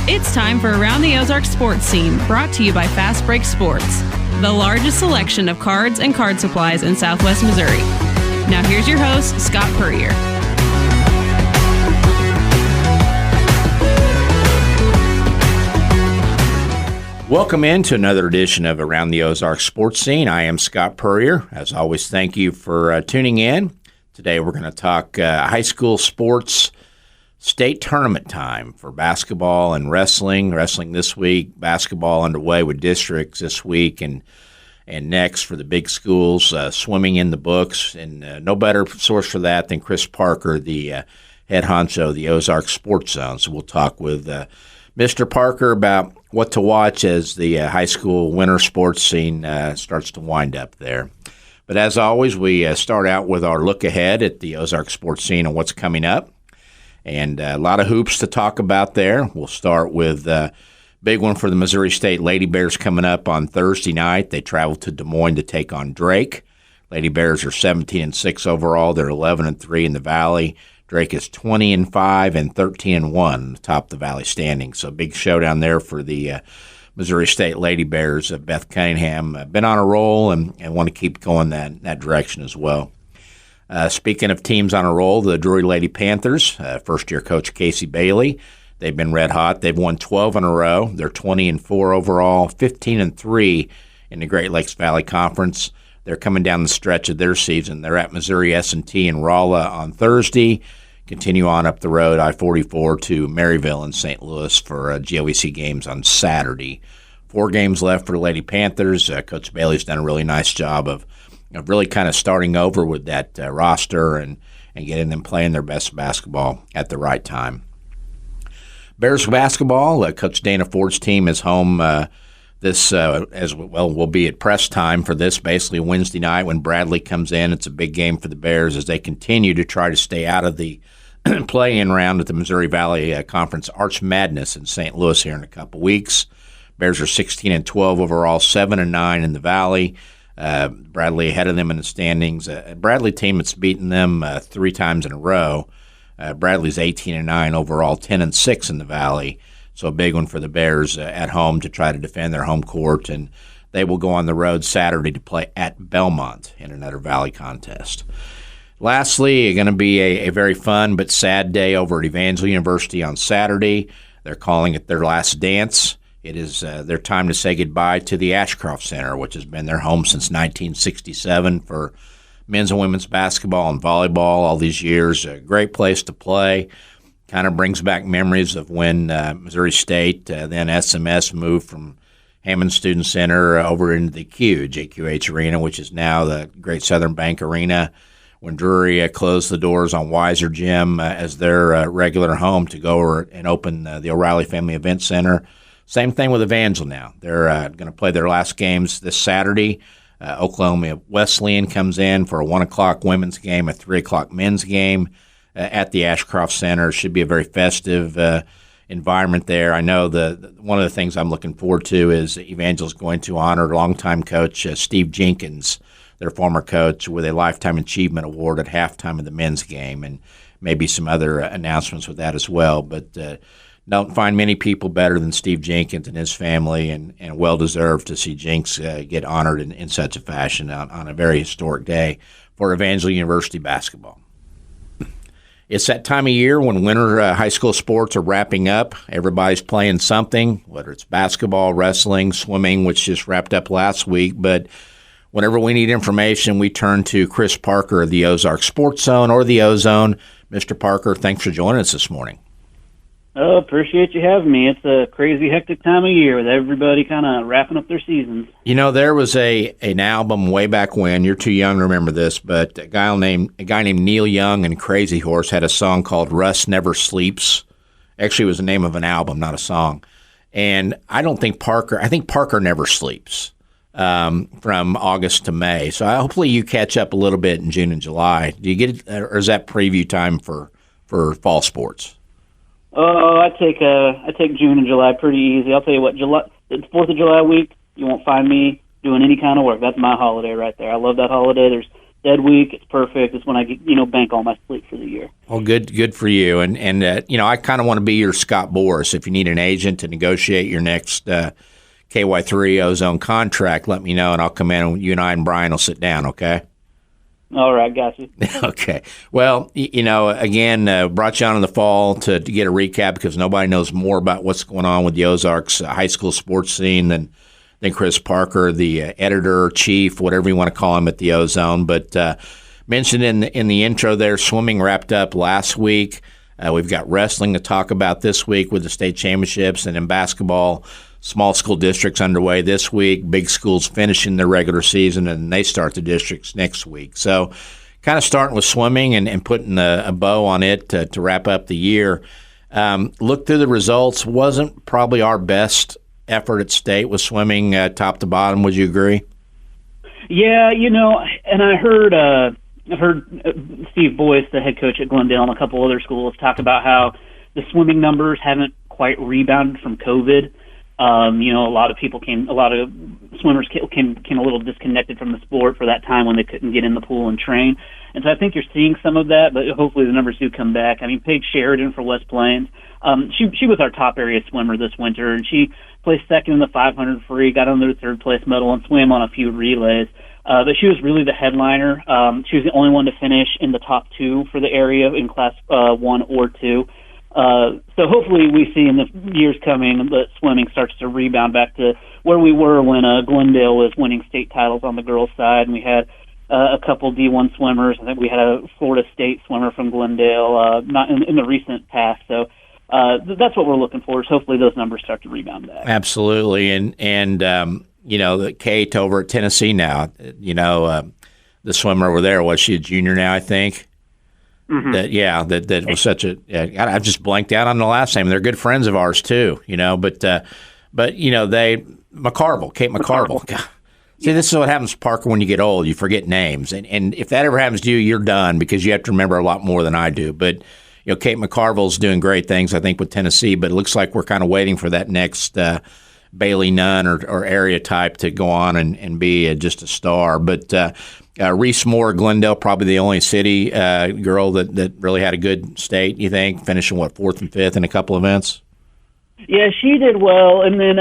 It's time for Around the Ozark Sports Scene, brought to you by Fast Break Sports, the largest selection of cards and card supplies in Southwest Missouri. Now here's your host, Scott Puryear. Welcome into another edition of Around the Ozark Sports Scene. I am Scott Puryear. As always, thank you for tuning in. Today we're going to talk high school sports state tournament time for basketball and wrestling. Wrestling this week, basketball underway with districts this week and next for the big schools, swimming in the books. And no better source for that than Chris Parker, the head honcho of the Ozarks Sports Zone. So we'll talk with Mr. Parker about what to watch as the high school winter sports scene starts to wind up there. But as always, we start out with our look ahead at the Ozark sports scene and what's coming up. And a lot of hoops to talk about there. We'll start with a big one for the Missouri State Lady Bears coming up on Thursday night. They travel to Des Moines to take on Drake. Lady Bears are 17-6 overall. They're 11-3 in the Valley. Drake is 20-5 and 13-1 atop the Valley standings. So a big showdown there for the Missouri State Lady Bears. Beth Cunningham been on a roll and want to keep going that direction as well. Speaking of teams on a roll, the Drury Lady Panthers, first-year coach Casey Bailey, they've been red hot. They've won 12 in a row. They're 20-4 overall, 15-3 in the Great Lakes Valley Conference. They're coming down the stretch of their season. They're at Missouri S&T in Rolla on Thursday. Continue on up the road, I-44, to Maryville in St. Louis for GOEC games on Saturday. 4 games left for the Lady Panthers. Coach Bailey's done a really nice job of really kind of starting over with that roster and getting them playing their best basketball at the right time. Bears basketball, Coach Dana Ford's team is home this as well. Will be at press time for this, basically Wednesday night when Bradley comes in. It's a big game for the Bears as they continue to try to stay out of the play-in round at the Missouri Valley Conference Arch Madness in St. Louis here in a couple weeks. Bears are 16-12 overall, 7-9 in the Valley. Bradley ahead of them in the standings. Bradley team that's beaten them 3 times in a row. Bradley's 18-9 overall, 10-6 in the Valley. So a big one for the Bears at home to try to defend their home court, and they will go on the road Saturday to play at Belmont in another Valley contest. Lastly, going to be a very fun but sad day over at Evangel University on Saturday. They're calling it their last dance. It is their time to say goodbye to the Ashcroft Center, which has been their home since 1967 for men's and women's basketball and volleyball all these years. A great place to play. Kind of brings back memories of when Missouri State, then SMS, moved from Hammond Student Center over into the JQH Arena, which is now the Great Southern Bank Arena. When Drury closed the doors on Weiser Gym as their regular home to go and open the O'Reilly Family Event Center. Same thing with Evangel now. They're going to play their last games this Saturday. Oklahoma Wesleyan comes in for a 1 o'clock women's game, a 3 o'clock men's game at the Ashcroft Center. Should be a very festive environment there. I know one of the things I'm looking forward to is Evangel's going to honor longtime coach Steve Jenkins, their former coach, with a Lifetime Achievement Award at halftime of the men's game, and maybe some other announcements with that as well. But don't find many people better than Steve Jenkins and his family, and well-deserved to see Jenks get honored in such a fashion on a very historic day for Evangel University basketball. It's that time of year when winter high school sports are wrapping up. Everybody's playing something, whether it's basketball, wrestling, swimming, which just wrapped up last week. But whenever we need information, we turn to Chris Parker of the Ozarks Sports Zone or the O-Zone. Mr. Parker, thanks for joining us this morning. Oh, appreciate you having me. It's a crazy, hectic time of year with everybody kind of wrapping up their seasons. You know, there was an album way back when. You're too young to remember this, but a guy named Neil Young and Crazy Horse had a song called "Russ Never Sleeps." Actually, it was the name of an album, not a song. And I think Parker never sleeps from August to May. So hopefully you catch up a little bit in June and July. Do you get it, or is that preview time for fall sports? Oh, I take June and July pretty easy. I'll tell you what, it's 4th of July week. You won't find me doing any kind of work. That's my holiday right there. I love that holiday. There's dead week. It's perfect. It's when I get, bank all my sleep for the year. Well, good for you. And I kind of want to be your Scott Boras. If you need an agent to negotiate your next KY3 Ozone contract, let me know, and I'll come in, and you and I and Brian will sit down, okay? All right, got you. Okay. Well, again, brought you on in the fall to get a recap because nobody knows more about what's going on with the Ozarks high school sports scene than Chris Parker, the editor, chief, whatever you want to call him at the Ozone. But mentioned in the intro there, swimming wrapped up last week. We've got wrestling to talk about this week with the state championships, and in basketball, small school districts underway this week, big schools finishing their regular season, and they start the districts next week. So kind of starting with swimming and putting a bow on it to wrap up the year. Look through the results. Wasn't probably our best effort at state with swimming top to bottom. Would you agree? Yeah, and I heard Steve Boyce, the head coach at Glendale, and a couple other schools talk about how the swimming numbers haven't quite rebounded from COVID. A lot of swimmers came a little disconnected from the sport for that time when they couldn't get in the pool and train. And so I think you're seeing some of that, but hopefully the numbers do come back. I mean, Paige Sheridan for West Plains, she was our top area swimmer this winter, and she placed second in the 500 free, got another third place medal, and swam on a few relays. But she was really the headliner. She was the only one to finish in the top two for the area in class 1 or 2. So hopefully we see in the years coming that swimming starts to rebound back to where we were when Glendale was winning state titles on the girls' side, and we had a couple D1 swimmers. I think we had a Florida State swimmer from Glendale, not in the recent past. So that's what we're looking for, is hopefully those numbers start to rebound back. Absolutely. And the Kate over at Tennessee now, the swimmer over there, was she a junior now, I think? Mm-hmm. That was such a. I just blanked out on the last name. They're good friends of ours too, But Kate McCarville. See, this is what happens, Parker, when you get old. You forget names, and if that ever happens to you, you're done because you have to remember a lot more than I do. But Kate McCarville's doing great things, I think, with Tennessee. But it looks like we're kind of waiting for that next Bailey Nunn or area type to go on and be just a star. But Reese Moore, Glendale, probably the only city girl that really had a good state, you think, finishing, 4th and 5th in a couple events? Yeah, she did well. And then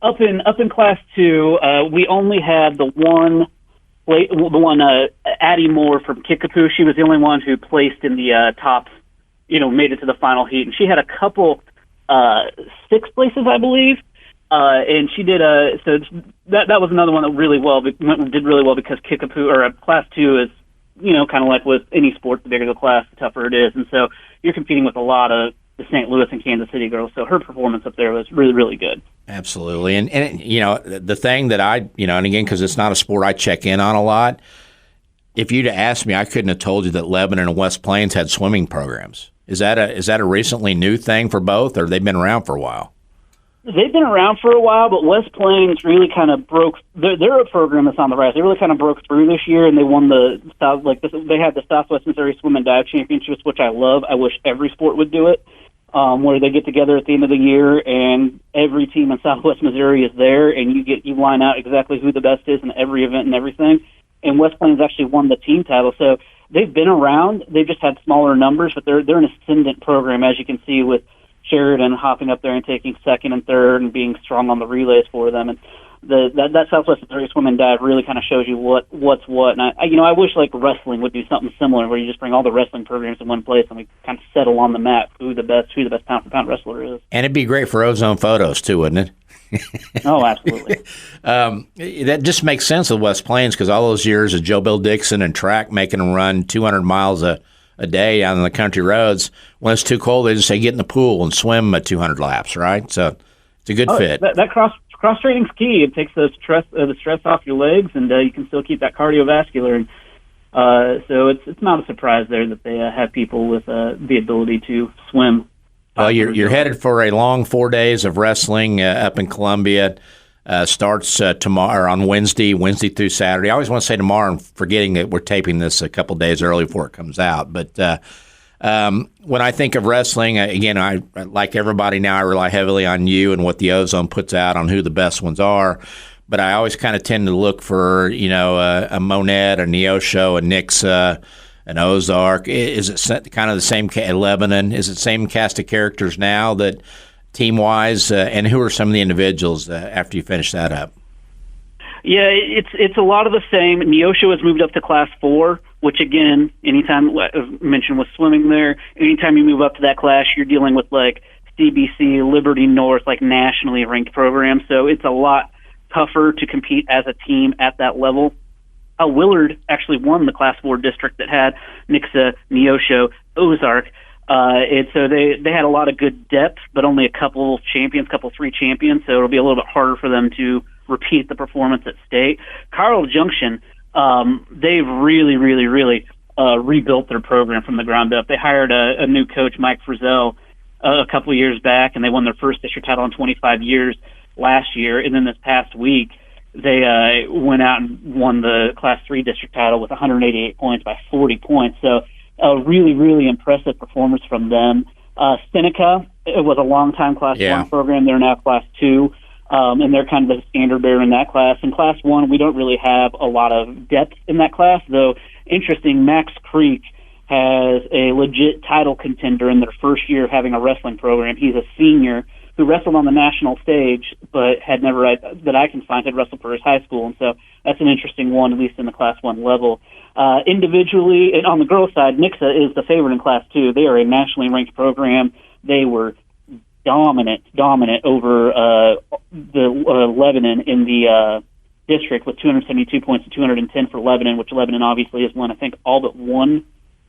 up in Class 2, we only had the one Addie Moore from Kickapoo. She was the only one who placed in the top, made it to the final heat. And she had a couple 6th places, I believe. And she did so that was another one that did really well because Kickapoo, or Class 2, is kind of like with any sport, the bigger the class, the tougher it is, and so you're competing with a lot of the St. Louis and Kansas City girls. So her performance up there was really, really good. Absolutely, and the thing that I and again, because it's not a sport I check in on a lot, if you'd asked me, I couldn't have told you that Lebanon and West Plains had swimming programs. Is that a recently new thing for both, or they've been around for a while? They've been around for a while, but West Plains really kind of broke. They're a program that's on the rise. They really kind of broke through this year, and they won they had the Southwest Missouri Swim and Dive Championships, which I love. I wish every sport would do it, where they get together at the end of the year, and every team in Southwest Missouri is there, and you line out exactly who the best is in every event and everything. And West Plains actually won the team title, so they've been around. They've just had smaller numbers, but they're an ascendant program, as you can see with Sheridan hopping up there and taking 2nd and 3rd and being strong on the relays for them. And that Southwest Missouri Swim and Dive really kind of shows you what's what. And I wish like wrestling would do something similar, where you just bring all the wrestling programs in one place and we kind of settle on the map who the best pound for pound wrestler is. And it'd be great for Ozone photos too, wouldn't it? Oh, absolutely. That just makes sense with West Plains, because all those years of Joe Bill Dixon and track making them run 200 miles a day out on the country roads. When it's too cold, they just say get in the pool and swim 200 laps, right? So it's a good fit. That cross training's key. It takes the stress off your legs, and you can still keep that cardiovascular. And so it's not a surprise there that they have people with the ability to swim. Well, you're headed for a long 4 days of wrestling up in Columbia. Starts tomorrow, on Wednesday through Saturday. I always want to say tomorrow, and forgetting that we're taping this a couple days early before it comes out. But when I think of wrestling, again, I like everybody now, I rely heavily on you and what the Ozone puts out on who the best ones are. but I always kind of tend to look for, a Monette, a Neosho, a Nixa, an Ozark. Is it kind of the same, Lebanon? Is it the same cast of characters now that team-wise? And who are some of the individuals after you finish that up? Yeah, it's a lot of the same. Neosho has moved up to Class 4, which, again, anytime, I mentioned with swimming there, anytime you move up to that class, you're dealing with, like, CBC, Liberty North, like, nationally ranked programs. So it's a lot tougher to compete as a team at that level. Willard actually won the Class 4 district that had Nixa, Neosho, Ozark. So they had a lot of good depth, but only a couple three champions, so it'll be a little bit harder for them to repeat the performance at state. Carl Junction, they've really, really, really rebuilt their program from the ground up. They hired a new coach, Mike Frizzell, a couple of years back, and they won their first district title in 25 years last year, and then this past week, they went out and won the Class 3 district title with 188 points by 40 points. So a really, really impressive performance from them. Seneca, it was a long-time Class 1 program. They're now Class 2, and they're kind of the standard bearer in that class. In Class 1, we don't really have a lot of depth in that class, though interesting, Max Creek has a legit title contender in their first year of having a wrestling program. He's a senior who wrestled on the national stage, but had never, that I can find, had wrestled for his high school. And so that's an interesting one, at least in the Class 1 level. Individually, and on the girls' side, Nixa is the favorite in Class 2. They are a nationally ranked program. They were dominant over the Lebanon in the district with 272 points to 210 for Lebanon, which Lebanon obviously has won, I think, all but one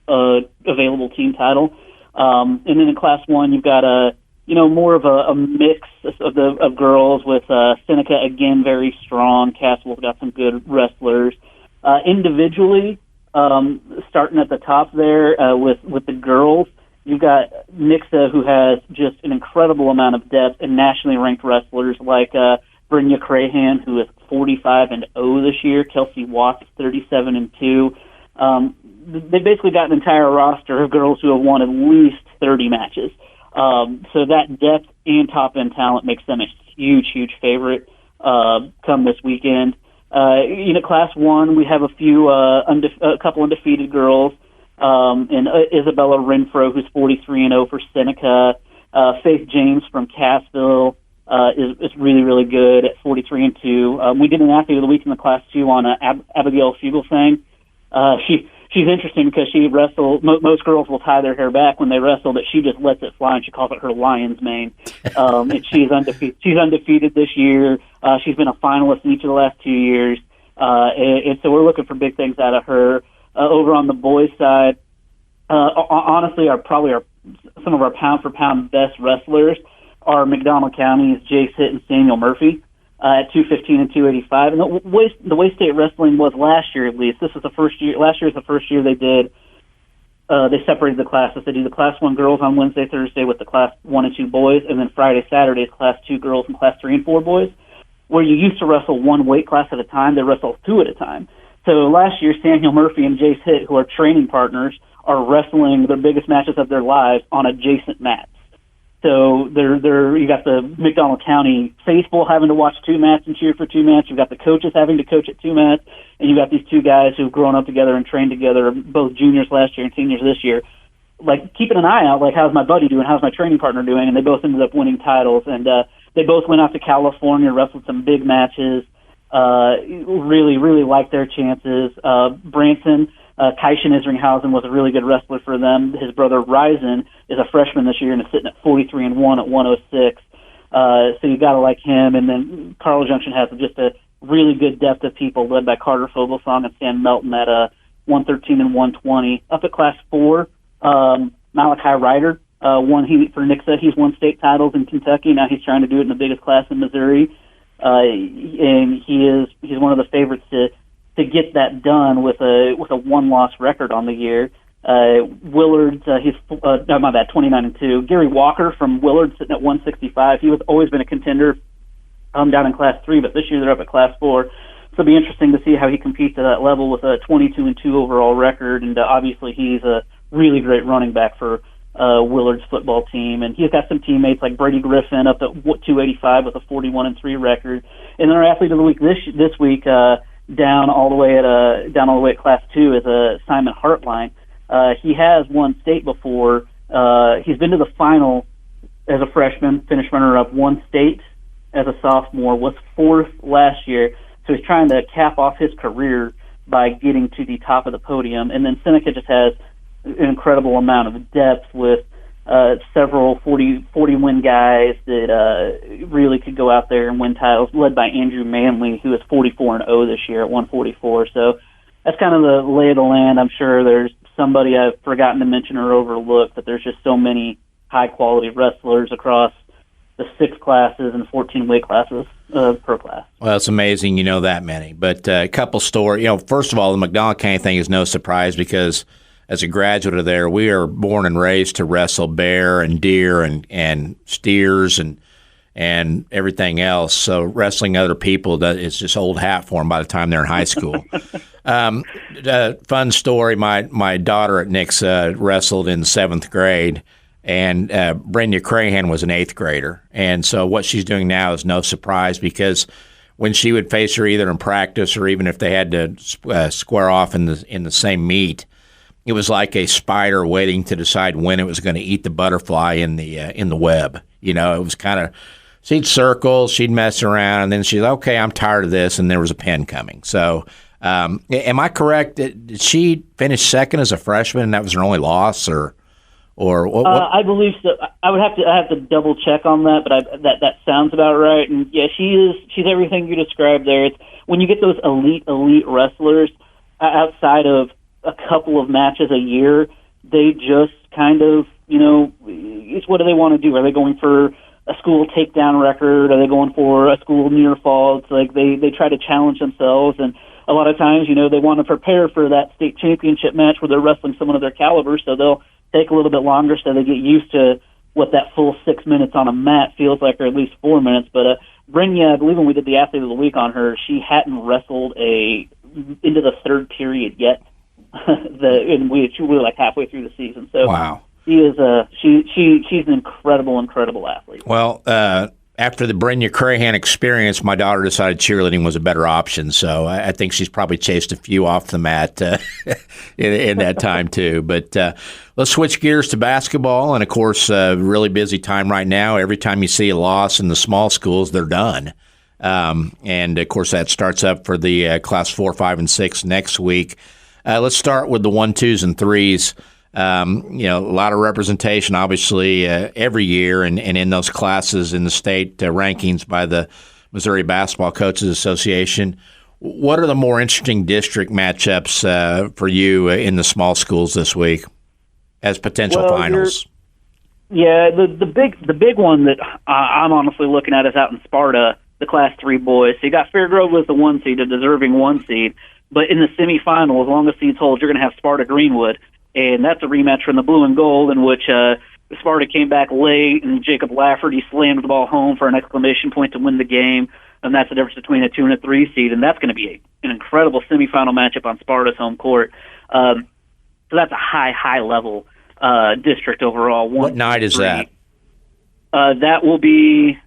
available team title. And then in Class 1, you've got more of a mix of girls with Seneca, again, very strong. Castle's got some good wrestlers. Individually, starting at the top there with the girls, you've got Nixa, who has just an incredible amount of depth and nationally ranked wrestlers like Brynja Crahan, who is 45-0 this year. Kelsey Watts, 37-2. They basically got an entire roster of girls who have won at least 30 matches. So that depth and top-end talent makes them a huge, huge favorite come this weekend. Class 1, we have a couple undefeated girls, and Isabella Renfro, who's 43-0 for Seneca. Faith James from Cassville is really, really good at 43-2. We did an athlete of the week in the Class 2 on Abigail Fugelsang. She's interesting because she wrestles. Most girls will tie their hair back when they wrestle, but she just lets it fly, and she calls it her lion's mane. And she's undefeated this year. She's been a finalist in each of the last 2 years, and so we're looking for big things out of her. Over on the boys' side, honestly, some of our pound-for-pound best wrestlers are McDonald County's Jace Hitt and Samuel Murphy. At 215 and 285, and the way state wrestling was last year, at least. This is the first year. Last year is the first year they did. They separated the classes. They do the Class 1 girls on Wednesday, Thursday with the Class 1 and 2 boys, and then Friday, Saturday is Class 2 girls and Class 3 and 4 boys. Where you used to wrestle one weight class at a time, they wrestle two at a time. So last year, Samuel Murphy and Jace Hitt, who are training partners, are wrestling their biggest matches of their lives on adjacent mats. So you got the McDonald County faithful having to watch two mats and cheer for two mats. You've got the coaches having to coach at two mats, and you've got these two guys who've grown up together and trained together, both juniors last year and seniors this year. Like, keeping an eye out, like, how's my buddy doing? How's my training partner doing? And they both ended up winning titles. And they both went out to California, wrestled some big matches, really, really liked their chances. Branson, Kaishan Isringhausen was a really good wrestler for them. His brother Ryzen is a freshman this year and is sitting at 43-1 at 106. So you got to like him. And then Carl Junction has just a really good depth of people led by Carter Fogelsong and Stan Melton at 113 and 120. Up at Class 4, Malachi Ryder won for Nixa. He's won state titles in Kentucky. Now he's trying to do it in the biggest class in Missouri. And he's one of the favorites to get that done with a 1-loss record on the year. Willard's he's 29-2. Gary Walker from Willard sitting at 165. He was always been a contender down in Class 3, but this year they're up at Class 4. So it'll be interesting to see how he competes at that level with a 22-2 overall record. And obviously he's a really great running back for Willard's football team, and he's got some teammates like Brady Griffin up at 285 with a 41-3 record. And then our athlete of the week this week, down all the way at Class 2 is Simon Hartline. He has won state before. He's been to the final as a freshman, finished runner-up, won state as a sophomore, was fourth last year. So he's trying to cap off his career by getting to the top of the podium. And then Seneca just has an incredible amount of depth with several 40-win guys that really could go out there and win titles, led by Andrew Manley, who is 44-0 this year at 144. So that's kind of the lay of the land. I'm sure there's somebody I've forgotten to mention or overlooked, but there's just so many high-quality wrestlers across the 6 classes and 14 weight classes per class. Well, it's amazing you know that many. But a couple stories. First of all, the McDonald County thing is no surprise because as a graduate of there, we are born and raised to wrestle bear and deer and steers and everything else. So wrestling other people is just old hat for them by the time they're in high school. Fun story, my daughter at Nixa wrestled in 7th grade, and Brenda Crahan was an 8th grader. And so what she's doing now is no surprise because when she would face her either in practice or even if they had to square off in the same meet, it was like a spider waiting to decide when it was going to eat the butterfly in the web. It was kind of, she'd circle, she'd mess around, and then she'd, okay, I'm tired of this, and there was a pin coming. So am I correct? Did she finish second as a freshman, and that was her only loss, or what? I believe so. I have to double check on that, but that sounds about right. And yeah, she's everything you described there. It's when you get those elite wrestlers outside of a couple of matches a year, they just kind of, it's what do they want to do? Are they going for a school takedown record? Are they going for a school near fall? It's like they try to challenge themselves, and a lot of times, they want to prepare for that state championship match where they're wrestling someone of their caliber, so they'll take a little bit longer so they get used to what that full 6 minutes on a mat feels like, or at least 4 minutes. But Brenya, I believe when we did the athlete of the week on her, she hadn't wrestled into the 3rd period yet. And we were like halfway through the season. So wow. She is she's an incredible athlete. Well, after the Brenya Crahan experience, my daughter decided cheerleading was a better option. So I think she's probably chased a few off the mat in that time too. But let's switch gears to basketball. And, of course, really busy time right now. Every time you see a loss in the small schools, they're done. And, of course, that starts up for the Class 4, 5, and 6 next week. Let's start with the 1, 2s, and 3s. A lot of representation, obviously, every year, and in those classes in the state rankings by the Missouri Basketball Coaches Association. What are the more interesting district matchups for you in the small schools this week as potential finals? Yeah, the big one that I'm honestly looking at is out in Sparta, the Class 3 boys. So you got Fairgrove as the 1 seed, a deserving 1 seed. But in the semifinal, as long as seeds hold, you're going to have Sparta Greenwood. And that's a rematch from the blue and gold, in which Sparta came back late, and Jacob Lafferty slammed the ball home for an exclamation point to win the game. And that's the difference between a 2 and a 3 seed. And that's going to be an incredible semifinal matchup on Sparta's home court. So that's a high level district overall. What night is that? That will be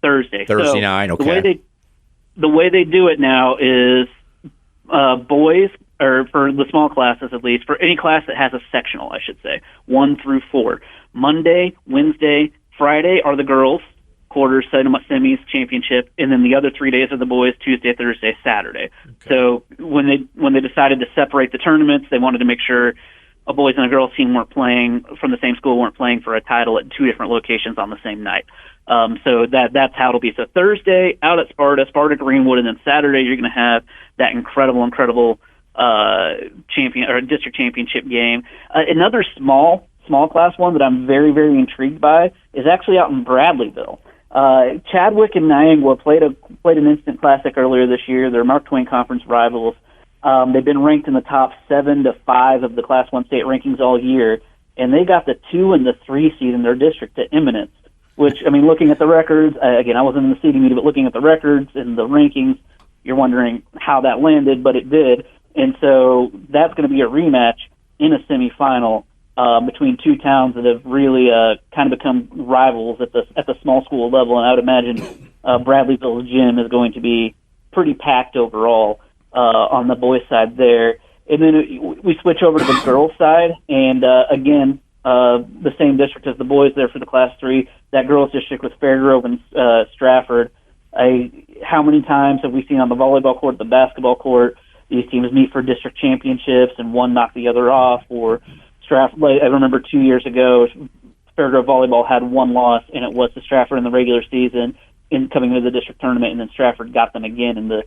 Thursday. Thursday night, okay. The way they do it now is boys, or for the small classes at least, for any class that has a sectional, I should say, 1 through 4. Monday, Wednesday, Friday are the girls, quarters, semis, championship, and then the other 3 days are the boys, Tuesday, Thursday, Saturday. Okay. So when they decided to separate the tournaments, they wanted to make sure a boys and a girls team weren't playing from the same school, weren't playing for a title at 2 different locations on the same night. So that's how it'll be. So Thursday out at Sparta Greenwood, and then Saturday you're going to have that incredible champion or district championship game. Another small class one that I'm very, very intrigued by is actually out in Bradleyville. Chadwick and Niangua played an instant classic earlier this year. They're Mark Twain Conference rivals. They've been ranked in the top 7 to 5 of the Class 1 state rankings all year, and they got the 2 and the 3 seed in their district to eminence, which, I mean, looking at the records, again, I wasn't in the seeding meeting, but looking at the records and the rankings, you're wondering how that landed, but it did. And so that's going to be a rematch in a semifinal between two towns that have really kind of become rivals at the small school level. And I would imagine Bradleyville's gym is going to be pretty packed overall on the boys' side there. And then we switch over to the girls' side, and again, the same district as the boys there for the Class 3. That girls' district with Fairgrove and Stratford. How many times have we seen on the volleyball court, the basketball court, these teams meet for district championships and one knocked the other off? Or Stratford, I remember 2 years ago, Fairgrove volleyball had one loss, and it was to Stratford in the regular season in coming into the district tournament, and then Stratford got them again in the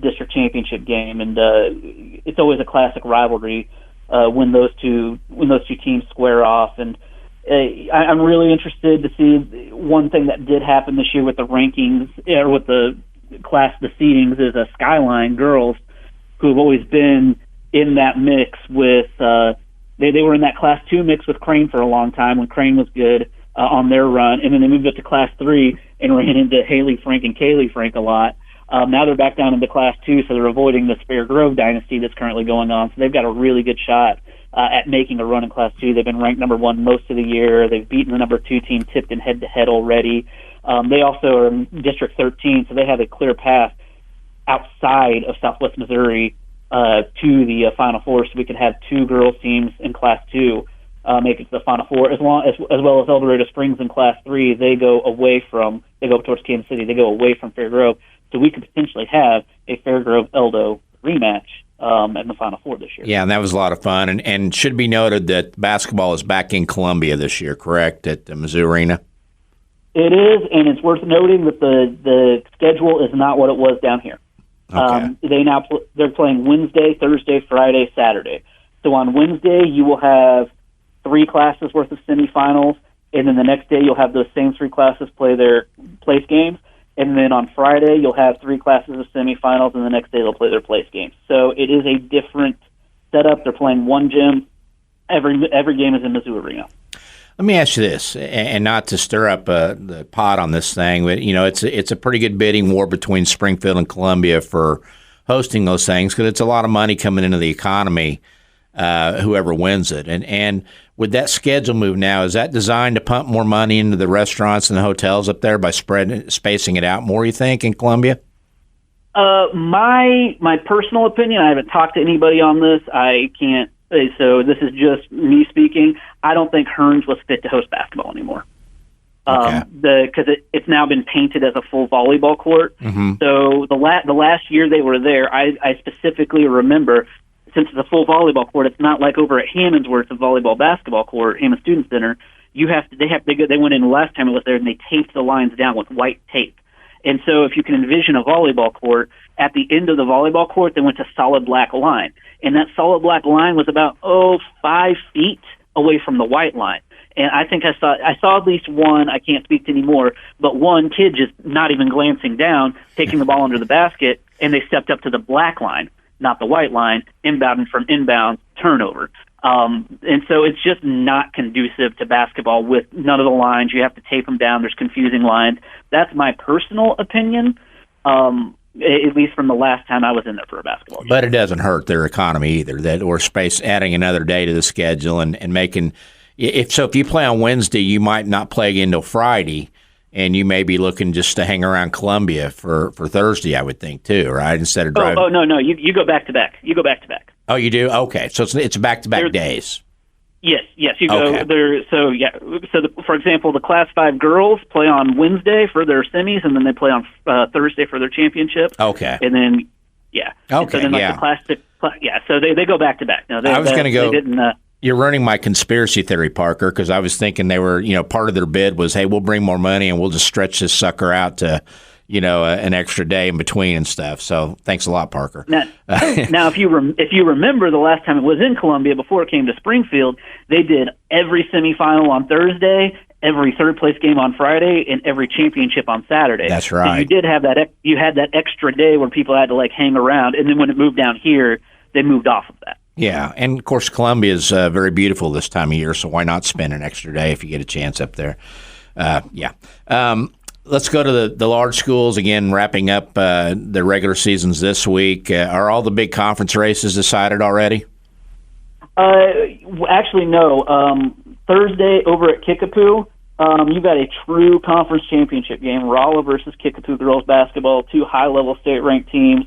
district championship game. And it's always a classic rivalry when those two teams square off. And I'm really interested to see one thing that did happen this year with the rankings, or with the seedings, is a Skyline girls who have always been in that mix with they were in that Class 2 mix with Crane for a long time when Crane was good on their run, and then they moved up to Class 3 and ran into Haley Frank and Kaylee Frank a lot. Now they're back down into Class 2, so they're avoiding this Fairgrove dynasty that's currently going on. So they've got a really good shot at making a run in Class 2. They've been ranked number 1 most of the year. They've beaten the number 2 team Tipton head-to-head already. They also are in District 13, so they have a clear path outside of Southwest Missouri to the Final Four, so we could have 2 girls teams in Class 2 make it to the Final Four, as well as El Dorado Springs in Class 3. They go up towards Kansas City. They go away from Fairgrove, so we could potentially have a Fairgrove-Eldo rematch in the Final Four this year. Yeah, and that was a lot of fun. And should be noted that basketball is back in Columbia this year, correct, at the Mizzou Arena? It is, and it's worth noting that the schedule is not what it was down here. Okay. They're playing Wednesday, Thursday, Friday, Saturday. So on Wednesday, you will have 3 classes worth of semifinals, and then the next day you'll have those same 3 classes play their place games. And then on Friday, you'll have 3 classes of semifinals, and the next day they'll play their place games. So it is a different setup. They're playing one gym. Every game is in Mizzou Arena. Let me ask you this, and not to stir up the pot on this thing, but it's a pretty good bidding war between Springfield and Columbia for hosting those things, because it's a lot of money coming into the economy, whoever wins it. And with that schedule move now, is that designed to pump more money into the restaurants and the hotels up there by spacing it out more, you think, in Columbia? My personal opinion, I haven't talked to anybody on this. I can't. So this is just me speaking. I don't think Hearns was fit to host basketball anymore. Okay. Because it's now been painted as a full volleyball court. Mm-hmm. So the last year they were there, I specifically remember, since it's a full volleyball court, it's not like over at Hammond's where it's a volleyball basketball court, Hammond Student Center. They went in last time it was there and they taped the lines down with white tape. And so if you can envision a volleyball court, at the end of the volleyball court, they went to solid black line. And that solid black line was about, 5 feet away from the white line. And I think I saw at least one, I can't speak to any more, but one kid just not even glancing down, taking the ball under the basket, and they stepped up to the black line, not the white line, inbound from inbound, turnover. And so it's just not conducive to basketball with none of the lines. You have to tape them down. There's confusing lines. That's my personal opinion, at least from the last time I was in there for a basketball game. But it doesn't hurt their economy either, or adding another day to the schedule and making – if you play on Wednesday, you might not play again until Friday, and you may be looking just to hang around Columbia for Thursday, I would think, too, right? Instead of driving. Oh, no. You go back-to-back. You go back-to-back. Oh, you do? Okay. So it's back-to-back days. Yes. You go okay. there. So, yeah. So, for example, the Class 5 girls play on Wednesday for their semis, and then they play on Thursday for their championship. Okay. And then, yeah. Okay, and so then, the Class 6, so they go back-to-back. No, I was going to go. They didn't, you're running my conspiracy theory, Parker, because I was thinking they were, part of their bid was, hey, we'll bring more money and we'll just stretch this sucker out to, an extra day in between and stuff. So thanks a lot, Parker. Now if you remember the last time it was in Columbia before it came to Springfield, they did every semifinal on Thursday, every third place game on Friday, and every championship on Saturday. That's right. So you did have that. You had that extra day where people had to hang around, and then when it moved down here, they moved off of that. Yeah, and of course Columbia is very beautiful this time of year, so why not spend an extra day if you get a chance up there? Let's go to the large schools again. Wrapping up the regular seasons this week. Are all the big conference races decided already? Actually, no. Thursday over at Kickapoo, you've got a true conference championship game, Rolla versus Kickapoo girls basketball, two high-level state-ranked teams.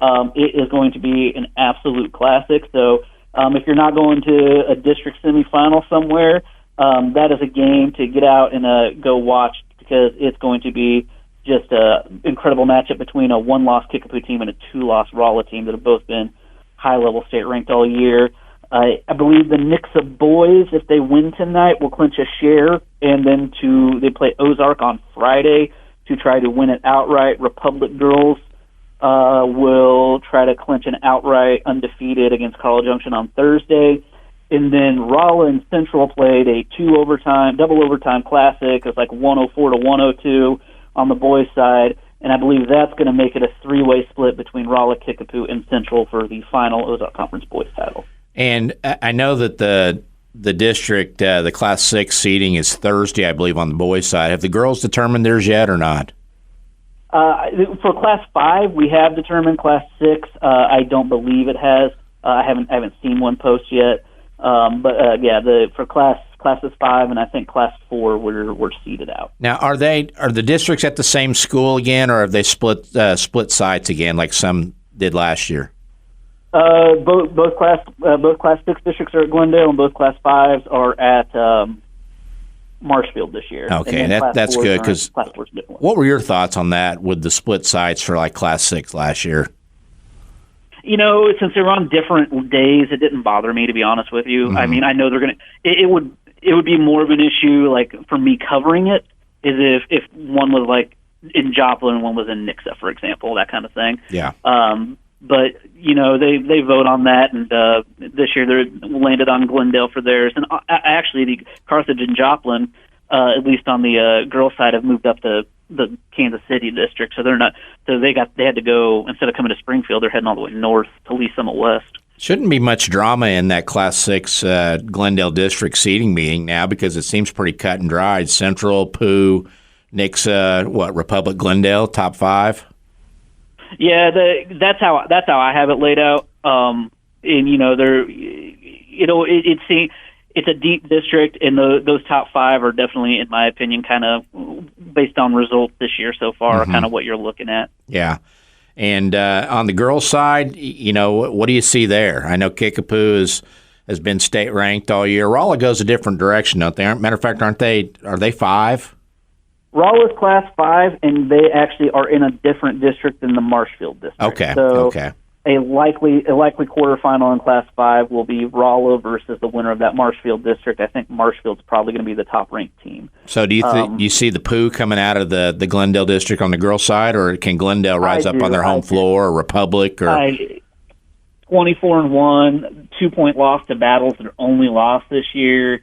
It is going to be an absolute classic. So if you're not going to a district semifinal somewhere, that is a game to get out and go watch, because it's going to be just an incredible matchup between a one-loss Kickapoo team and a two-loss Rolla team that have both been high-level state-ranked all year. I believe the Nixa boys, if they win tonight, will clinch a share, and then they play Ozark on Friday to try to win it outright. Republic girls will try to clinch an outright undefeated against Carl Junction on Thursday. And then Rolla and Central played a double overtime classic. It's like 104 to 102 on the boys' side, and I believe that's going to make it a three-way split between Rolla, Kickapoo, and Central for the final Ozark Conference boys title. And I know that the district, the Class 6 seeding is Thursday, I believe, on the boys' side. Have the girls determined theirs yet or not? For Class 5, we have determined. Class 6, I don't believe it has. I haven't seen one post yet. For classes 5 and I think Class 4, we're seeded out. Now, are the districts at the same school again, or have they split sites again like some did last year? Both Class 6 districts are at Glendale, and both Class 5s are at Marshfield this year. Okay, that's good, because what were your thoughts on that with the split sites for like Class 6 last year? Since they were on different days, it didn't bother me, to be honest with you. Mm-hmm. I mean, I know they're going to – it would be more of an issue, like, for me covering it, is if one was, like, in Joplin and one was in Nixa, for example, that kind of thing. Yeah. But, they vote on that, and this year they landed on Glendale for theirs. And actually, the Carthage and Joplin, at least on the girls' side, have moved up to the Kansas City district, so they're not. So they had to go, instead of coming to Springfield, they're heading all the way north to Lee Summit West. Shouldn't be much drama in that Class 6 Glendale district seating meeting now, because it seems pretty cut and dried. Central, Pooh, Nixa, Republic, Glendale, top 5. Yeah, that's how I have it laid out. It's a deep district, and those top 5 are definitely, in my opinion, kind of based on results this year so far, kind of what you're looking at. Yeah. And on the girls' side, what do you see there? I know Kickapoo has been state ranked all year. Rolla goes a different direction, don't they? Matter of fact, are they 5? Rolla's Class 5, and they actually are in a different district than the Marshfield district. Okay. So okay. A likely quarterfinal in Class 5 will be Rolla versus the winner of that Marshfield district. I think Marshfield's probably going to be the top-ranked team. So do you see the Pooh coming out of the Glendale district on the girls' side, or can Glendale rise up on their home floor, or Republic? Or 24-1, 2-point loss to Battles, their only loss this year.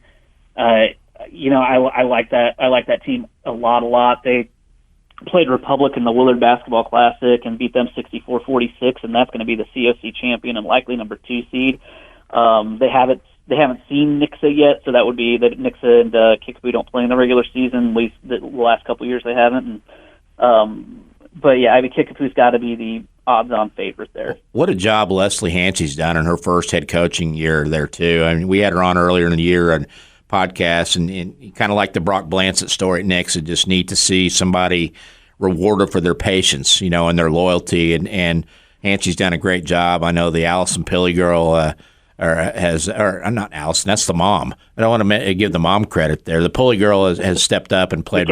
I like that. I like that team a lot. They played Republic in the Willard Basketball Classic and beat them 64-46, and that's going to be the COC champion and likely number 2 seed. They haven't seen Nixa yet, so that would be that Nixa and Kickapoo don't play in the regular season. At least the last couple of years they haven't. But yeah, I mean, Kickapoo's got to be the odds-on favorite there. What a job Leslie Hancey's done in her first head coaching year there too. I mean, we had her on earlier in the year on podcast, and kind of like the Brock Blansett story at Nixa, just neat to see somebody rewarded for their patience, and their loyalty. And Hancey's done a great job. I know the Allison Pilley girl not Allison, that's the mom. I don't want to give the mom credit there. The Pulley girl has stepped up and played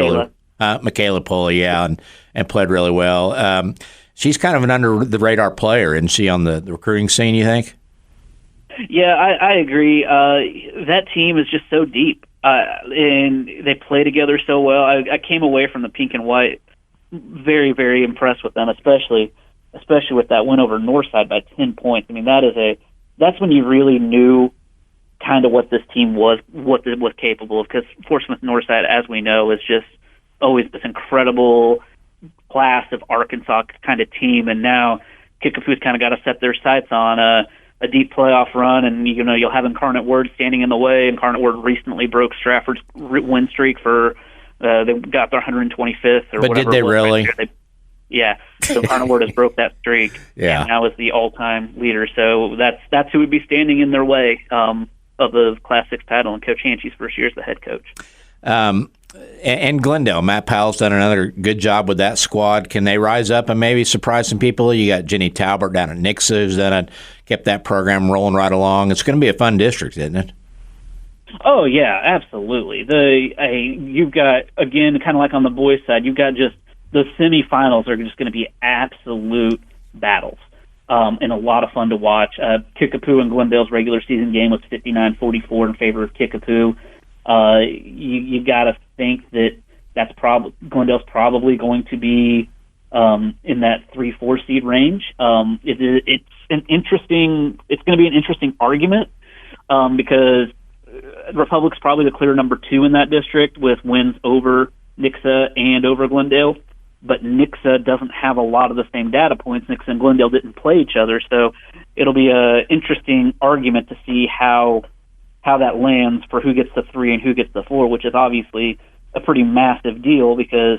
Michaela Pulley, yeah, and played really well. She's kind of an under the radar player, isn't she, on the recruiting scene, you think? Yeah, I agree. That team is just so deep, and they play together so well. I came away from the pink and white very, very impressed with them, especially with that win over Northside by 10 points. I mean, that's when you really knew kind of what this team was capable of, because Fort Smith Northside, as we know, is just always this incredible class of Arkansas kind of team, and now Kickapoo's kind of got to set their sights on a deep playoff run, and you'll have Incarnate Word standing in the way. Incarnate Word recently broke Stratford's win streak for they got their 125th or but whatever. But did they really? Yeah, so Carnivore has broke that streak. Yeah. And now is the all-time leader. So that's who would be standing in their way of the Class 6 paddle and Coach Hanchy's first year as the head coach. And Glendale, Matt Powell's done another good job with that squad. Can they rise up and maybe surprise some people? You got Jenny Talbert down at Nixa who's kept that program rolling right along. It's going to be a fun district, isn't it? Oh, yeah, absolutely. You've got, again, kind of like on the boys' side, you've got just the semifinals are just going to be absolute battles and a lot of fun to watch. Kickapoo and Glendale's regular season game was 59-44 in favor of Kickapoo. You got to think that's Glendale's probably going to be in that 3-4 seed range. It's going to be an interesting argument because Republic's probably the clear number 2 in that district with wins over Nixa and over Glendale. But Nixa doesn't have a lot of the same data points. Nixa and Glendale didn't play each other, so it'll be an interesting argument to see how that lands for who gets the 3 and who gets the 4, which is obviously a pretty massive deal because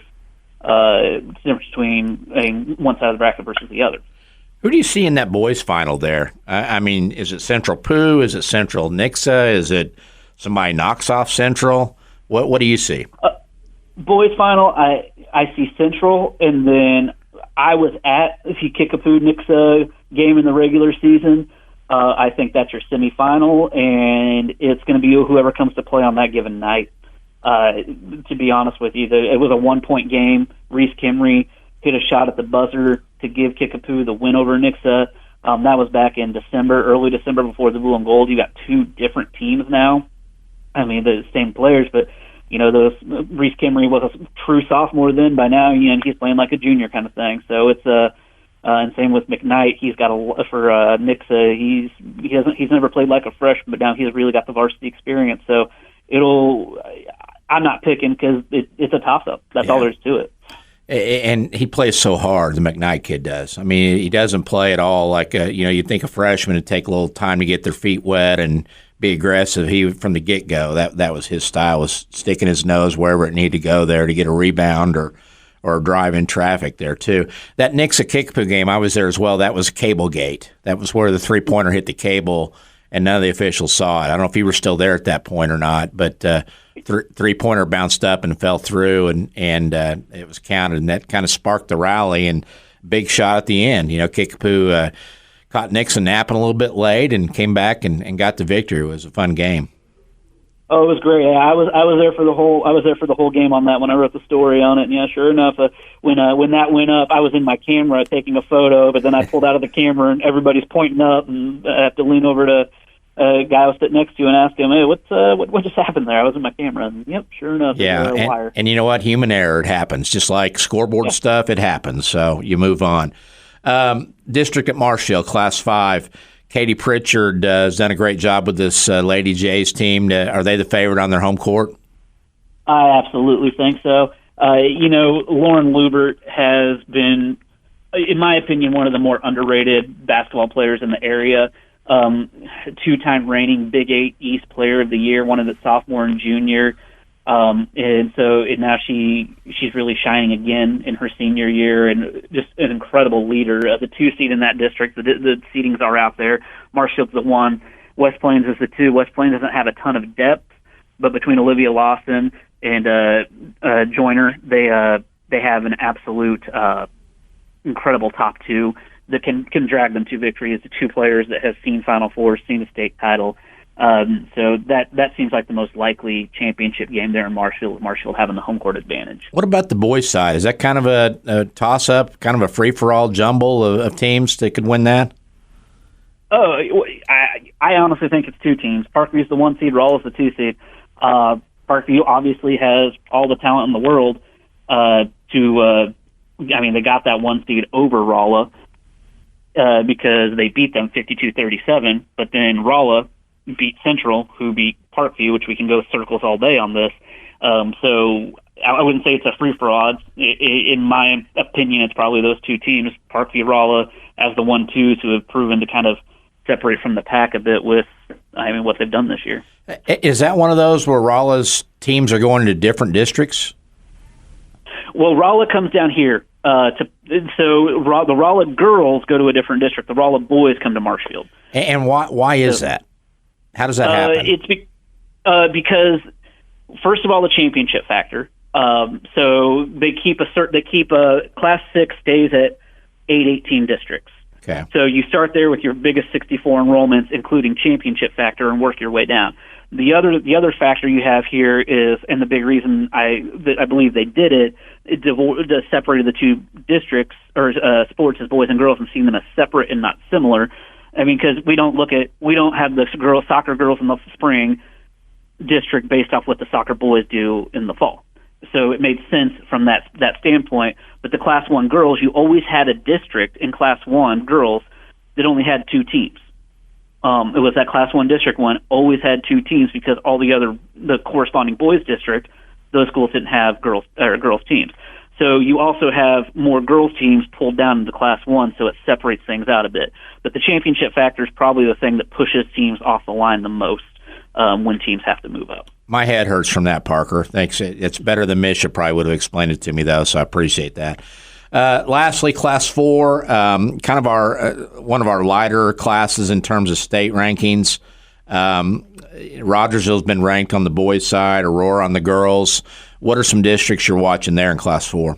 it's the difference between one side of the bracket versus the other. Who do you see in that boys' final there? I mean, is it Central Pooh? Is it Central Nixa? Is it somebody knocks off Central? What do you see? Boys' final, I see Central, and then I was at the Kickapoo Nixa game in the regular season. I think that's your semifinal, and it's going to be whoever comes to play on that given night. To be honest with you, it was a 1-point game. Reese Kimry hit a shot at the buzzer to give Kickapoo the win over Nixa. That was back in early December before the Blue and Gold. You got 2 different teams now. I mean, the same players, but Reese Kimry was a true sophomore then. By now, he's playing like a junior kind of thing. So it's and same with McKnight. He's got for Nixa. He's never played like a freshman, but now he's really got the varsity experience. So I'm not picking because it's a toss-up. That's all there is to it. And he plays so hard, the McKnight kid does. I mean, he doesn't play at all like you'd think a freshman would take a little time to get their feet wet and be aggressive. He from the get-go, that was his style, was sticking his nose wherever it needed to go there to get a rebound or drive in traffic there too. That Nixa Kickapoo game, I was there as well. That was Cable Gate. That was where the 3-pointer hit the cable and none of the officials saw it. I don't know if you were still there at that point or not, but 3-pointer bounced up and fell through, and it was counted, and that kind of sparked the rally and big shot at the end. Kickapoo caught Nixa napping a little bit late and came back and got the victory. It was a fun game. Oh, it was great. Yeah, I was there for the whole game on that when I wrote the story on it. And yeah, sure enough, when that went up, I was in my camera taking a photo, but then I pulled out of the camera and everybody's pointing up, and I have to lean over to a guy I was sitting next to and ask him, "Hey, what just happened there?" I was in my camera, and yep, sure enough, yeah. it was a wire. And you know what? Human error, it happens. Just like scoreboard stuff, it happens. So you move on. District at Marshall, Class 5. Katie Pritchard has done a great job with this Lady Jays team. Are they the favorite on their home court? I absolutely think so. Lauren Lubert has been, in my opinion, one of the more underrated basketball players in the area. 2-time reigning Big 8 East Player of the Year, one of the sophomore and junior. And so now she's really shining again in her senior year, and just an incredible leader. The 2 seed in that district, the seedings are out there. Marshall's the 1, West Plains is the 2. West Plains doesn't have a ton of depth, but between Olivia Lawson and Joyner, they have an absolute incredible top 2 that can drag them to victory. As the 2 players that have seen Final Four, seen a state title. So that seems like the most likely championship game there in Marshall, with Marshall having the home court advantage. What about the boys' side? Is that kind of a toss-up, kind of a free-for-all jumble of teams that could win that? Oh, I honestly think it's 2 teams. Parkview's the 1 seed, Rolla's the 2 seed. Parkview obviously has all the talent in the world they got that 1 seed over Rolla because they beat them 52-37, but then Rolla beat Central, who beat Parkview, which we can go circles all day on this. So I wouldn't say it's a free-for-all. In my opinion, it's probably those 2 teams, Parkview, Rolla, as the 1-2s who have proven to kind of separate from the pack a bit with what they've done this year. Is that one of those where Rolla's teams are going into different districts? Well, Rolla comes down here. The Rolla girls go to a different district. The Rolla boys come to Marshfield. And why is that? How does that happen? It's because, first of all, the championship factor. So they keep Class 6 stays at 818 districts. Okay. So you start there with your biggest 64 enrollments, including championship factor, and work your way down. The other factor you have here is, and the big reason I believe they did it separated the two districts or sports as boys and girls and seeing them as separate and not similar. I mean, because we don't have the soccer girls in the spring district based off what the soccer boys do in the fall. So it made sense from that standpoint. But the Class 1 girls, you always had a district in Class 1 girls that only had two teams. It was that Class 1 District 1 always had two teams because all the corresponding boys district, those schools didn't have girls teams. So you also have more girls teams pulled down into Class 1, so it separates things out a bit. But the championship factor is probably the thing that pushes teams off the line the most when teams have to move up. My head hurts from that, Parker. Thanks. It's better than Misha probably would have explained it to me, though, so I appreciate that. Lastly, Class 4, kind of one of our lighter classes in terms of state rankings. Rogersville's been ranked on the boys' side, Aurora on the girls. What are some districts you're watching there in Class 4?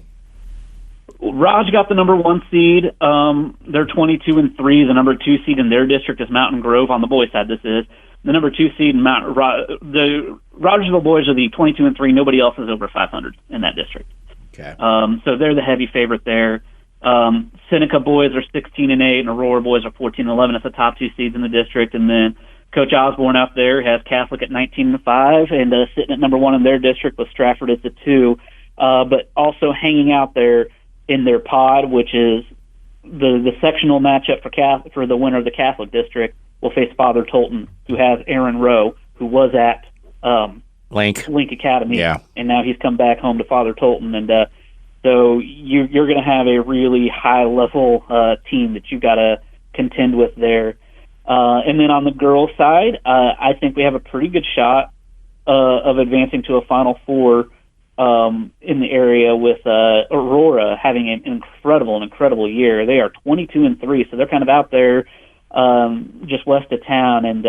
Raj got the number 1 seed. They're 22-3. The number 2 seed in their district is Mountain Grove on the boys' side. This is the number 2 seed in the Rogersville boys are the 22-3. Nobody else is over 500 in that district. Okay. So they're the heavy favorite there. Seneca boys are 16-8, and Aurora boys are 14-11. That's the top 2 seeds in the district. And then Coach Osborne out there has Catholic at 19-5, and sitting at number 1 in their district with Stratford at the 2. But also hanging out there in their pod, which is the sectional matchup for the winner of the Catholic district, will face Father Tolton, who has Aaron Rowe, who was at Link Academy, and now he's come back home to Father Tolton, and so you're going to have a really high-level team that you've got to contend with there. And then on the girls' side, I think we have a pretty good shot of advancing to a Final Four in the area with Aurora having an incredible year. They are 22-3, so they're kind of out there just west of town and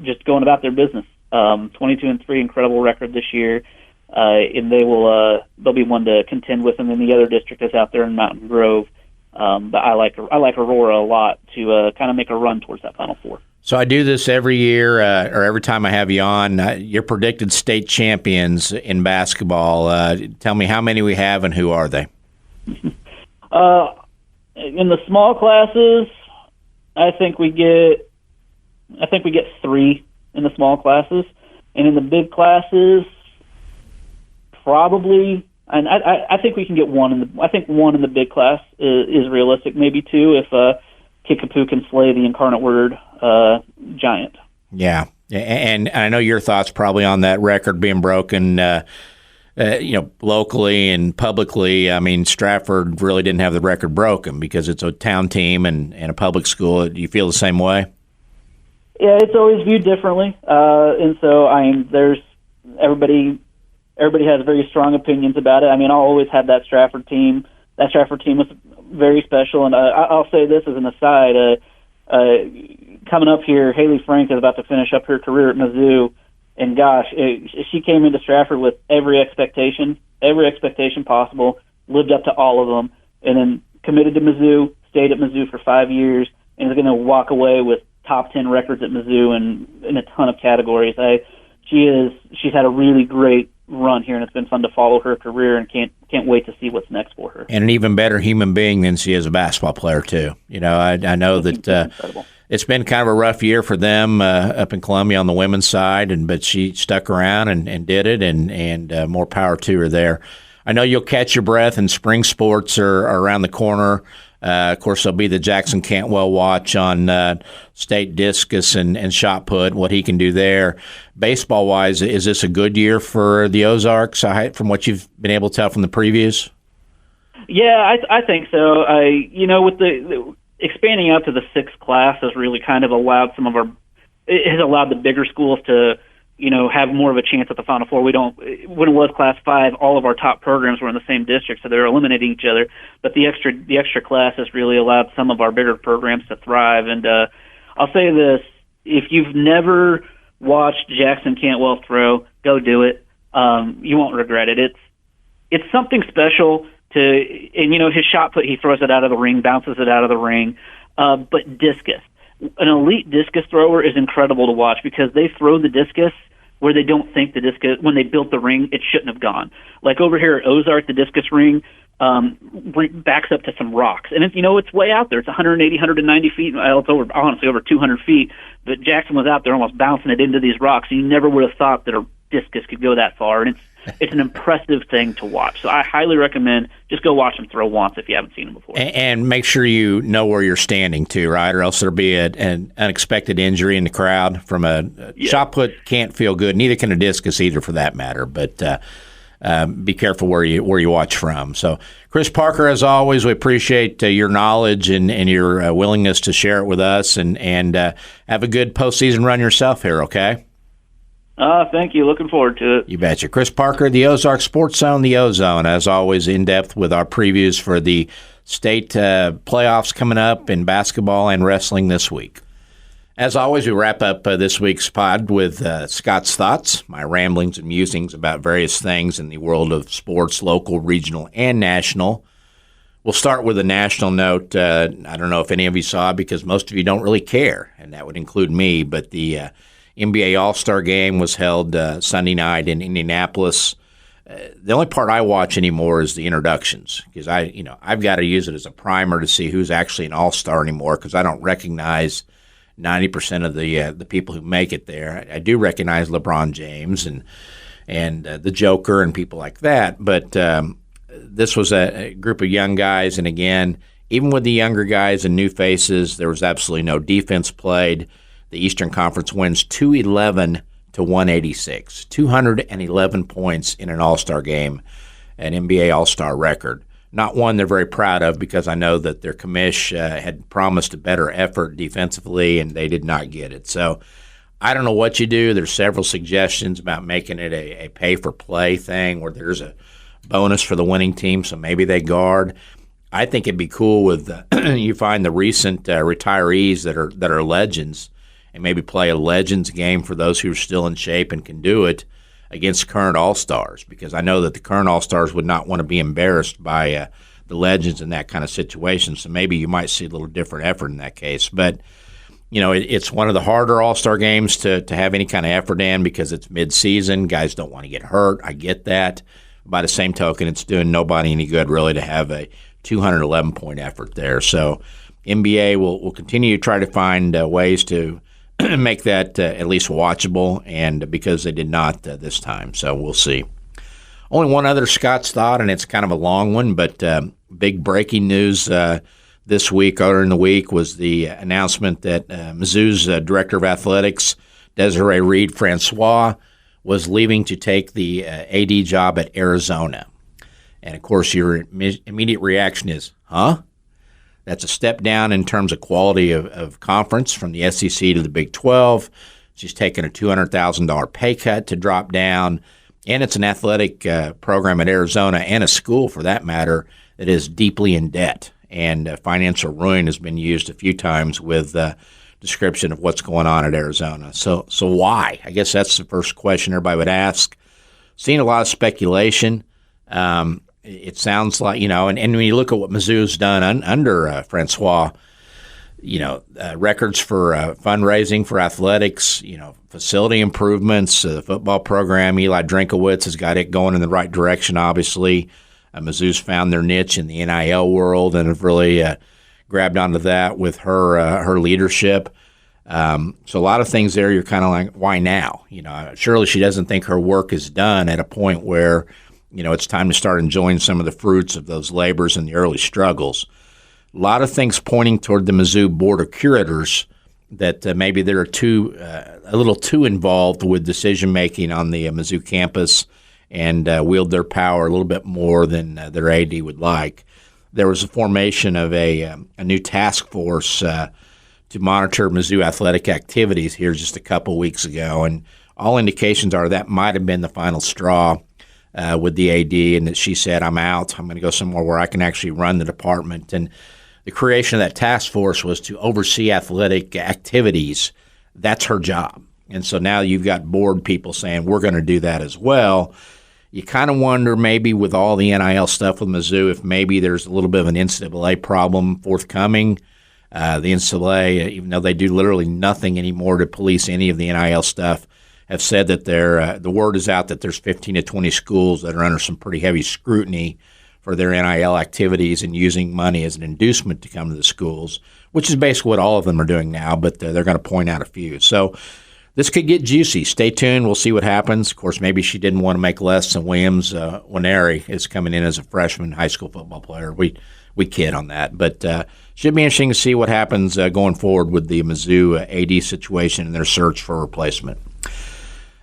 just going about their business. 22-3, incredible record this year, and they'll be one to contend with. And then the other district is out there in Mountain Grove. But I like Aurora a lot to kind of make a run towards that Final Four. So I do this every year, or every time I have you on. You're predicted state champions in basketball. Tell me how many we have and who are they? In the small classes, I think we get 3 in the small classes, and in the big classes, probably. And I think we can get 1 I think 1 in the big class is realistic. Maybe 2 if Kickapoo can slay the Incarnate Word giant. Yeah, and I know your thoughts probably on that record being broken. Locally and publicly. I mean, Stratford really didn't have the record broken because it's a town team and a public school. Do you feel the same way? Yeah, it's always viewed differently, and so there's everybody has very strong opinions about it. I mean, I'll always have that Stratford team. That Stratford team was very special, and I'll say this as an aside. Coming up here, Haley Frank is about to finish up her career at Mizzou, and gosh, she came into Stratford with every expectation possible, lived up to all of them, and then committed to Mizzou, stayed at Mizzou for 5 years, and is going to walk away with top 10 records at Mizzou and in a ton of categories. She's had a really great run here, and it's been fun to follow her career, and can't wait to see what's next for her. And an even better human being than she is a basketball player too. I know that it's been kind of a rough year for them up in Columbia on the women's side, but she stuck around and did it, and more power to her there. I know you'll catch your breath, and spring sports are around the corner. Of course, there'll be the Jackson Cantwell watch on state discus and shot put, what he can do there. Baseball-wise, is this a good year for the Ozarks from what you've been able to tell from the previews? Yeah, I think so. With the expanding out to the 6th class has really kind of allowed allowed the bigger schools to have more of a chance at the Final Four. When it was Class 5, all of our top programs were in the same district, so they're eliminating each other. But the extra class has really allowed some of our bigger programs to thrive. And I'll say this: if you've never watched Jackson Cantwell throw, go do it. You won't regret it. It's something special and his shot put, he throws it out of the ring, bounces it out of the ring. But discus. An elite discus thrower is incredible to watch because they throw the discus where they don't think the discus, when they built the ring, it shouldn't have gone. Like over here at Ozark, the discus ring backs up to some rocks. And it's way out there. It's 180, 190 feet. It's honestly over 200 feet. But Jackson was out there almost bouncing it into these rocks. And you never would have thought that a discus could go that far. And it's an impressive thing to watch. So I highly recommend just go watch him throw once if you haven't seen him before. And make sure you know where you're standing too, right? Or else there'll be an unexpected injury in the crowd from a shot put. Can't feel good. Neither can a discus either, for that matter. But be careful where you watch from. So, Chris Parker, as always, we appreciate your knowledge and your willingness to share it with us. And have a good postseason run yourself here. Okay. Thank you. Looking forward to it. You betcha. Chris Parker, the Ozarks Sports Zone, the O-Zone, as always, in depth with our previews for the state playoffs coming up in basketball and wrestling this week. As always, we wrap up this week's pod with Scott's thoughts, my ramblings and musings about various things in the world of sports, local, regional, and national. We'll start with a national note. I don't know if any of you saw it because most of you don't really care, and that would include me, but the NBA All-Star Game was held Sunday night in Indianapolis. The only part I watch anymore is the introductions because I've got to use it as a primer to see who's actually an All-Star anymore because I don't recognize 90% of the people who make it there. I do recognize LeBron James and the Joker and people like that, but this was a group of young guys, and again, even with the younger guys and new faces, there was absolutely no defense played. The Eastern Conference wins 211 to 186, 211 points in an All-Star game, an NBA All-Star record. Not one they're very proud of because I know that their commish had promised a better effort defensively, and they did not get it. So I don't know what you do. There's several suggestions about making it a pay-for-play thing where there's a bonus for the winning team, so maybe they guard. I think it'd be cool with you find the recent retirees that are legends and maybe play a Legends game for those who are still in shape and can do it against current All-Stars, because I know that the current All-Stars would not want to be embarrassed by the Legends in that kind of situation. So maybe you might see a little different effort in that case. But, it's one of the harder All-Star games to have any kind of effort in because it's mid-season. Guys don't want to get hurt. I get that. By the same token, it's doing nobody any good really to have a 211-point effort there. So NBA will continue to try to find ways to make that at least watchable, and because they did not this time. So we'll see. Only one other Scott's thought, and it's kind of a long one, but big breaking news this week, earlier in the week, was the announcement that Mizzou's Director of Athletics, Desiree Reed-Francois, was leaving to take the AD job at Arizona. And, of course, your immediate reaction is, huh? That's a step down in terms of quality of conference from the SEC to the Big 12. She's taken a $200,000 pay cut to drop down, and it's an athletic program at Arizona and a school, for that matter, that is deeply in debt. And financial ruin has been used a few times with description of what's going on at Arizona. So why? I guess that's the first question everybody would ask. Seen a lot of speculation. It sounds like, and when you look at what Mizzou's done under Francois, records for fundraising for athletics, facility improvements, the football program, Eli Drinkowitz has got it going in the right direction, obviously. Mizzou's found their niche in the NIL world and have really grabbed onto that with her leadership. So a lot of things there you're kind of like, why now? Surely she doesn't think her work is done at a point where it's time to start enjoying some of the fruits of those labors and the early struggles. A lot of things pointing toward the Mizzou Board of Curators that maybe they're a little too involved with decision-making on the Mizzou campus and wield their power a little bit more than their AD would like. There was a formation of a new task force to monitor Mizzou athletic activities here just a couple weeks ago, and all indications are that might have been the final straw with the AD, and that she said, I'm out. I'm going to go somewhere where I can actually run the department. And the creation of that task force was to oversee athletic activities. That's her job. And so now you've got board people saying, we're going to do that as well. You kind of wonder maybe with all the NIL stuff with Mizzou if maybe there's a little bit of an NCAA problem forthcoming. The NCAA, even though they do literally nothing anymore to police any of the NIL stuff, have said that the word is out that there's 15 to 20 schools that are under some pretty heavy scrutiny for their NIL activities and using money as an inducement to come to the schools, which is basically what all of them are doing now, but they're going to point out a few. So this could get juicy. Stay tuned. We'll see what happens. Of course, maybe she didn't want to make less than Williams. Winery is coming in as a freshman high school football player. We kid on that. But should be interesting to see what happens going forward with the Mizzou AD situation and their search for a replacement.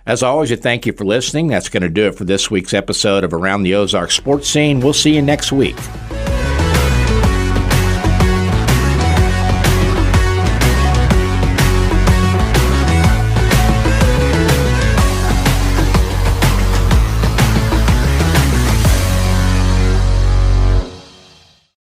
As always, I thank you for listening. That's going to do it for this week's episode of Around the Ozark Sports Scene. We'll see you next week.